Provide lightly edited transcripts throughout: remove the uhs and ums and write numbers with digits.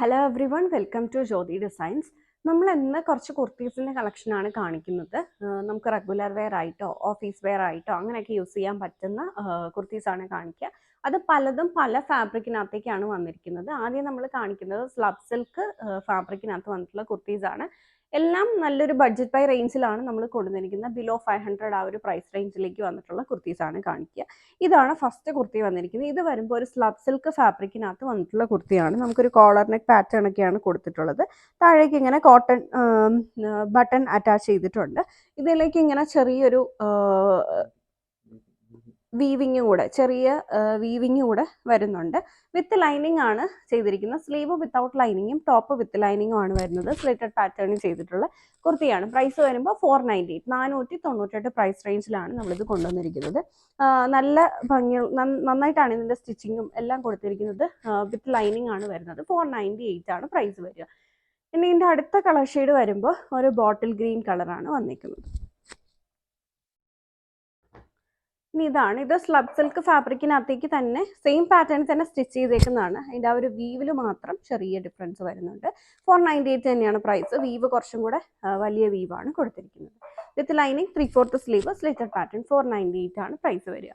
Hello everyone, welcome to Jyothi designs. നമ്മൾ ഇന്ന് കുറച്ച് കുർത്തീസിൻ്റെ കളക്ഷനാണ് കാണിക്കുന്നത്. നമുക്ക് റെഗുലർ വെയർ ആയിട്ടോ ഓഫീസ് വെയർ ആയിട്ടോ അങ്ങനെയൊക്കെ യൂസ് ചെയ്യാൻ പറ്റുന്ന കുർത്തീസാണ് കാണിക്കുക. അത് പലതും പല ഫാബ്രിക്കിനകത്തേക്കാണ് വന്നിരിക്കുന്നത്. ആദ്യം നമ്മൾ കാണിക്കുന്നത് സ്ലബ് സിൽക്ക് ഫാബ്രിക്കിനകത്ത് വന്നിട്ടുള്ള കുർത്തീസാണ്. എല്ലാം നല്ലൊരു ബഡ്ജറ്റ് ബൈ റേഞ്ചിലാണ് നമ്മൾ കൊണ്ടുവന്നിരിക്കുന്നത്. ബിലോ 500 ആ ഒരു പ്രൈസ് റേഞ്ചിലേക്ക് വന്നിട്ടുള്ള കുർത്തീസാണ് കാണിക്കുക. ഇതാണ് ഫസ്റ്റ് കുർത്തി വന്നിരിക്കുന്നത്. ഇത് വരുമ്പോൾ ഒരു സ്ലബ് സിൽക്ക് ഫാബ്രിക്കിനകത്ത് വന്നിട്ടുള്ള കുർത്തിയാണ്. നമുക്കൊരു കോളർ നെക്ക് പാറ്റേൺ ഒക്കെയാണ് കൊടുത്തിട്ടുള്ളത്. താഴേക്ക് ഇങ്ങനെ കോട്ടൺ ബട്ടൺ അറ്റാച്ച് ചെയ്തിട്ടുണ്ട്. ഇതിലേക്ക് ഇങ്ങനെ ചെറിയൊരു വീവിങ് കൂടെ വരുന്നുണ്ട്. വിത്ത് ലൈനിങ് ആണ് ചെയ്തിരിക്കുന്നത്. സ്ലീവ് വിത്തൗട്ട് ലൈനിങ്ങും ടോപ്പ് വിത്ത് ലൈനിങ്ങും ആണ് വരുന്നത്. സ്ലിറ്റഡ് പാറ്റേണിൽ ചെയ്തിട്ടുള്ള കുർത്തിയാണ്. പ്രൈസ് വരുമ്പോൾ 498 498 പ്രൈസ് റേഞ്ചിലാണ് നമ്മളിത് കൊണ്ടുവന്നിരിക്കുന്നത്. നല്ല ഭംഗി നന്നായിട്ടാണ് ഇതിൻ്റെ സ്റ്റിച്ചിങ്ങും എല്ലാം കൊടുത്തിരിക്കുന്നത്. വിത്ത് ലൈനിങ് ആണ് വരുന്നത്. 498 ആണ് പ്രൈസ് വരിക. ഇനി ഇതിൻ്റെ അടുത്ത കളർ ഷെയ്ഡ് വരുമ്പോൾ ഒരു ബോട്ടിൽ ഗ്രീൻ കളറാണ് വന്നിരിക്കുന്നത്. ഇനി ഇത് സ്ലബ് സിൽക്ക് ഫാബ്രിക്കിനകത്തേക്ക് തന്നെ സെയിം പാറ്റേൺ തന്നെ സ്റ്റിച്ച് ചെയ്തേക്കുന്നതാണ്. അതിൻ്റെ ആ ഒരു വീവിൽ മാത്രം ചെറിയ ഡിഫറൻസ് വരുന്നുണ്ട്. 498 തന്നെയാണ് പ്രൈസ്. വീവ് കുറച്ചും കൂടെ വലിയ വീവാണ് കൊടുത്തിരിക്കുന്നത്. With lining 3/4 sleeve slitted pattern 498 ആണ് പ്രൈസ് വരിക.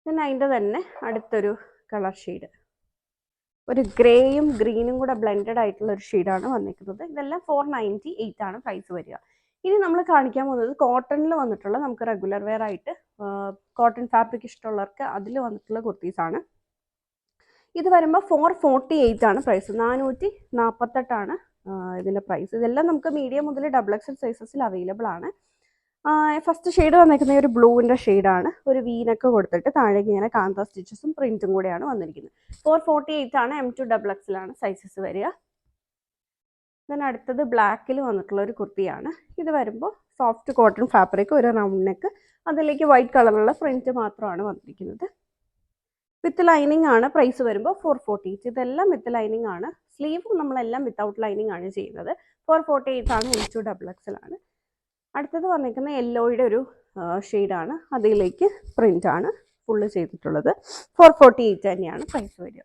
പിന്നെ അതിൻ്റെ തന്നെ അടുത്തൊരു കളർ ഷെയ്ഡ്, ഒരു ഗ്രേയും ഗ്രീനും കൂടെ ബ്ലെൻഡഡ് ആയിട്ടുള്ള ഒരു ഷെയ്ഡാണ് വന്നിരിക്കുന്നത്. ഇതെല്ലാം 498 ആണ് പ്രൈസ് വരിക. ഇനി നമ്മൾ കാണിക്കാൻ പോകുന്നത് കോട്ടണിൽ വന്നിട്ടുള്ള, നമുക്ക് റെഗുലർ വെയർ ആയിട്ട് കോട്ടൺ ഫാബ്രിക് ഇഷ്ടമുള്ളവർക്ക് അതിൽ വന്നിട്ടുള്ള കുർത്തീസാണ്. ഇത് വരുമ്പോൾ 448 ആണ് പ്രൈസ്. 448 ആണ് ഇതിൻ്റെ പ്രൈസ്. ഇതെല്ലാം നമുക്ക് മീഡിയം മുതൽ XXL സൈസസിൽ അവൈലബിൾ ആണ്. ഫസ്റ്റ് ഷെയ്ഡ് വന്നിരിക്കുന്നത് ഒരു ബ്ലൂവിൻ്റെ ഷെയ്ഡാണ്. ഒരു വീനൊക്കെ കൊടുത്തിട്ട് താഴേക്ക് ഇങ്ങനെ കാന്ത സ്റ്റിച്ചസും പ്രിൻറ്റും കൂടെയാണ് വന്നിരിക്കുന്നത്. 448 ആണ്. M2XXL ആണ് സൈസസ് വരിക. then അടുത്തത് ബ്ലാക്കിൽ വന്നിട്ടുള്ള ഒരു കുർത്തിയാണ്. ഇത് വരുമ്പോൾ സോഫ്റ്റ് കോട്ടൺ ഫാബ്രിക്, ഒരു റൗണ്ട് നെക്ക്, അതിലേക്ക് വൈറ്റ് കളറുള്ള പ്രിന്റ് മാത്രമാണ് വന്നിരിക്കുന്നത്. വിത്ത് ലൈനിങ് ആണ്. പ്രൈസ് വരുമ്പോൾ 448. ഇതെല്ലാം വിത്ത് ലൈനിങ് ആണ്. സ്ലീവ് നമ്മളെല്ലാം വിത്തൗട്ട് ലൈനിങ് ആണ് ചെയ്യുന്നത്. 448 ആണ്. M2XXL ആണ്. അടുത്തത് വന്നിരിക്കുന്ന യെല്ലോയുടെ ഒരു ഷെയ്ഡാണ്. അതിലേക്ക് പ്രിന്റ് ആണ് ഫുള്ള് ചെയ്തിട്ടുള്ളത്. 448 തന്നെയാണ് പ്രൈസ് വരിക.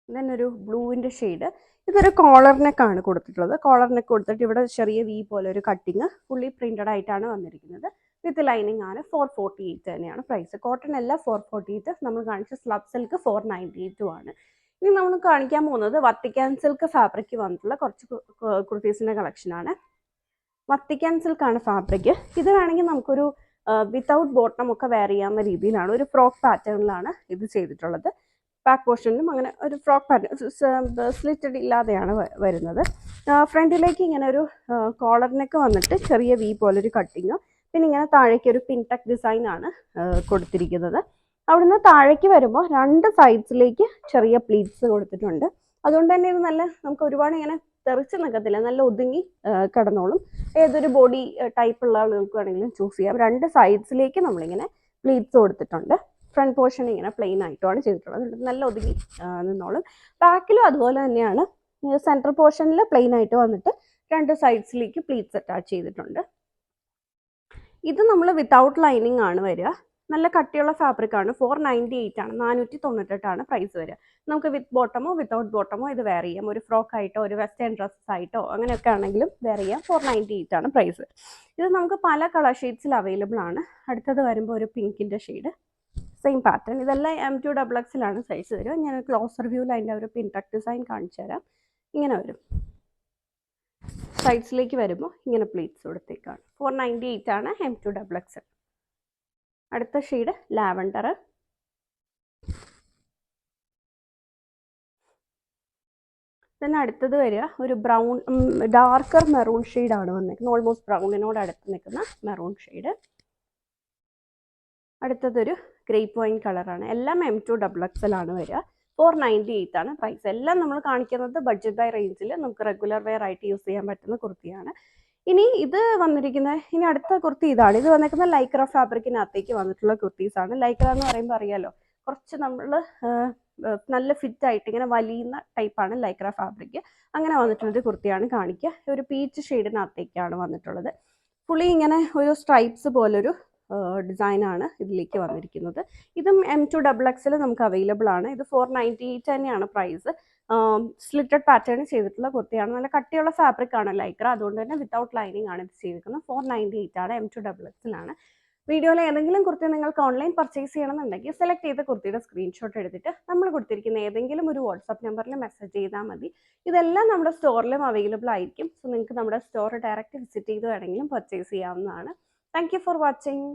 ദെൻ ഒരു ബ്ലൂവിൻ്റെ ഷെയ്ഡ്. ഇതൊരു കോളർ നെക്കാണ് കൊടുത്തിട്ടുള്ളത്. കോളർ നെക്ക് കൊടുത്തിട്ട് ഇവിടെ ചെറിയ വി പോലെ ഒരു കട്ടിങ് ഫുള്ളി പ്രിന്റഡ് ആയിട്ടാണ് വന്നിരിക്കുന്നത്. വിത്ത് ലൈനിങ് ആണ്. 448 തന്നെയാണ് പ്രൈസ്. കോട്ടൺ അല്ല 448. നമ്മൾ കാണിച്ച സ്ലബ് സിൽക്ക് 498 ആണ്. ഇനി നമ്മൾ കാണിക്കാൻ പോകുന്നത് വത്തിക്കാൻ സിൽക്ക് ഫാബ്രിക് വന്നിട്ടുള്ള കുറച്ച് കുർത്തീസിൻ്റെ കളക്ഷനാണ്. വത്തിക്കാൻ സിൽക്കാണ് ഫാബ്രിക്. ഇത് വേണമെങ്കിൽ നമുക്കൊരു വിത്തൗട്ട് ബോട്ടം ഒക്കെ വെയർ ചെയ്യാവുന്ന രീതിയിലാണ്. ഒരു ഫ്രോക്ക് പാറ്റേണിലാണ് ഇത് ചെയ്തിട്ടുള്ളത്. ബാക്ക് പോർഷനിലും അങ്ങനെ ഒരു ഫ്രോക്ക് പാറ്റേൺ സ്ലിറ്റഡ് ഇല്ലാതെയാണ് വരുന്നത്. ഫ്രണ്ടിലേക്ക് ഇങ്ങനെ ഒരു കോളർ നെക്ക് വന്നിട്ട് ചെറിയ വി പോലൊരു കട്ടിങ്, പിന്നെ ഇങ്ങനെ താഴേക്ക് ഒരു പിൻടക്ക് ഡിസൈൻ ആണ് കൊടുത്തിരിക്കുന്നത്. അവിടുന്ന് താഴേക്ക് വരുമ്പോൾ രണ്ട് സൈഡ്സിലേക്ക് ചെറിയ പ്ലീറ്റ്സ് കൊടുത്തിട്ടുണ്ട്. അതുകൊണ്ട് തന്നെ ഇത് നല്ല, നമുക്ക് ഒരുപാട് ഇങ്ങനെ തെറിച്ച് നിൽക്കത്തില്ല, നല്ല ഒതുങ്ങി കിടന്നോളും. ഏതൊരു ബോഡി ടൈപ്പ് ഉള്ള ആളുകൾക്ക് വേണമെങ്കിലും ചൂസ് ചെയ്യാം. രണ്ട് സൈഡ്സിലേക്ക് നമ്മളിങ്ങനെ പ്ലീറ്റ്സ് കൊടുത്തിട്ടുണ്ട്. ഫ്രണ്ട് പോർഷൻ ഇങ്ങനെ പ്ലെയിൻ ആയിട്ടുമാണ് ചെയ്തിട്ടുള്ളത്. നല്ല ഒതുങ്ങി നിന്നോളും. ബാക്കിലും അതുപോലെ തന്നെയാണ്. സെൻട്രൽ പോർഷനിൽ പ്ലെയിൻ ആയിട്ട് വന്നിട്ട് രണ്ട് സൈഡ്സിലേക്ക് പ്ലീറ്റ്സ് അറ്റാച്ച് ചെയ്തിട്ടുണ്ട്. ഇത് നമ്മൾ വിത്തൗട്ട് ലൈനിങ് ആണ് വരിക. നല്ല കട്ടിയുള്ള ഫാബ്രിക് ആണ്. 498 ആണ്. 498 ആണ് പ്രൈസ് വരിക. നമുക്ക് വിത്ത് ബോട്ടമോ വിത്തൗട്ട് ബോട്ടമോ ഇത് വെയർ ചെയ്യാം. ഒരു ഫ്രോക്ക് ആയിട്ടോ ഒരു വെസ്റ്റേൺ ഡ്രസ്സസ് ആയിട്ടോ അങ്ങനെയൊക്കെ ആണെങ്കിലും വെയർ ചെയ്യാം. 498 ആണ് പ്രൈസ്. ഇത് നമുക്ക് പല കളർ ഷെയ്ഡ്സിൽ അവൈലബിൾ ആണ്. അടുത്തത് വരുമ്പോൾ ഒരു പിങ്കിൻ്റെ ഷെയ്ഡ്, സെയിം പാറ്റേൺ. ഇതെല്ലാം M2XXL ആണ് സൈസ് വരും. ഞാൻ ക്ലോസർ വ്യൂവിൽ അതിൻ്റെ ഒരു പിൻടക്ക് ഡിസൈൻ കാണിച്ചു തരാം. ഇങ്ങനെ വരും. സൈഡ്സിലേക്ക് വരുമ്പോൾ ഇങ്ങനെ പ്ലീറ്റ്സ് കൊടുത്തേക്കാണ്. 498 ആണ്. M2XXL. അടുത്ത ഷെയ്ഡ് ലാവൻഡർ. പിന്നെ അടുത്തത് വരിക ഒരു ബ്രൗൺ, ഡാർക്കർ മെറൂൺ ഷെയ്ഡാണ് വന്നിരിക്കുന്നത്. ഓൾമോസ്റ്റ് ബ്രൗണിനോട് അടുത്ത് നിൽക്കുന്ന മെറൂൺ ഷെയ്ഡ്. അടുത്തതൊരു ഗ്രേപ്പ് വൈൻ കളറാണ്. എല്ലാം M2XXL ആണ് വരിക. 498 ആണ് പ്രൈസ്. എല്ലാം നമ്മൾ കാണിക്കുന്നത് ബഡ്ജറ്റ് ബൈ റേഞ്ചിൽ നമുക്ക് റെഗുലർ വെയർ ആയിട്ട് യൂസ് ചെയ്യാൻ പറ്റുന്ന കുർത്തിയാണ്. ഇനി ഇനി അടുത്ത കുർത്തി ഇതാണ്. ഇത് വന്നിരിക്കുന്ന ലൈക്ര ഫാബ്രിക്കിനകത്തേക്ക് വന്നിട്ടുള്ള കുർത്തീസാണ്. ലൈക്ര എന്ന് പറയുമ്പോൾ അറിയാലോ, കുറച്ച് നമ്മൾ നല്ല ഫിറ്റ് ആയിട്ട് ഇങ്ങനെ വലിയുന്ന ടൈപ്പാണ് ലൈക്ര ഫാബ്രിക്. അങ്ങനെ വന്നിട്ടുള്ളൊരു കുർത്തിയാണ് കാണിക്കുക. ഒരു പീച്ച് ഷെയ്ഡിനകത്തേക്കാണ് വന്നിട്ടുള്ളത്. ഫുള്ളി ഇങ്ങനെ ഒരു സ്ട്രൈപ്സ് പോലൊരു ഡിസൈനാണ് ഇതിലേക്ക് വന്നിരിക്കുന്നത്. ഇതും M2XXL നമുക്ക് അവൈലബിൾ ആണ്. ഇത് 498 തന്നെയാണ് പ്രൈസ്. സ്ലിറ്റഡ് പാറ്റേൺ ചെയ്തിട്ടുള്ള കുർത്തിയാണ്. നല്ല കട്ടിയുള്ള ഫാബ്രിക് ആണ് ലൈക്ര, അതുകൊണ്ട് തന്നെ വിത്തൗട്ട് ലൈനിങ് ആണ് ഇത് ചെയ്തിരിക്കുന്നത്. 498 ആണ്, M2XX. വീഡിയോയിൽ ഏതെങ്കിലും കുർത്തി നിങ്ങൾക്ക് ഓൺലൈൻ പർച്ചേസ് ചെയ്യണമെന്നുണ്ടെങ്കിൽ സെലക്ട് ചെയ്ത കുർത്തിയുടെ സ്ക്രീൻഷോട്ട് എടുത്തിട്ട് നമ്മൾ കൊടുത്തിരിക്കുന്ന ഏതെങ്കിലും ഒരു വാട്സാപ്പ് നമ്പറിൽ മെസ്സേജ് ചെയ്താൽ മതി. ഇതെല്ലാം നമ്മുടെ സ്റ്റോറിലും അവൈലബിൾ ആയിരിക്കും. സോ നിങ്ങൾക്ക് നമ്മുടെ സ്റ്റോർ ഡയറക്റ്റ് വിസിറ്റ് ചെയ്ത് വേണമെങ്കിലും പർച്ചേസ് ചെയ്യാവുന്നതാണ്. Thank you for watching.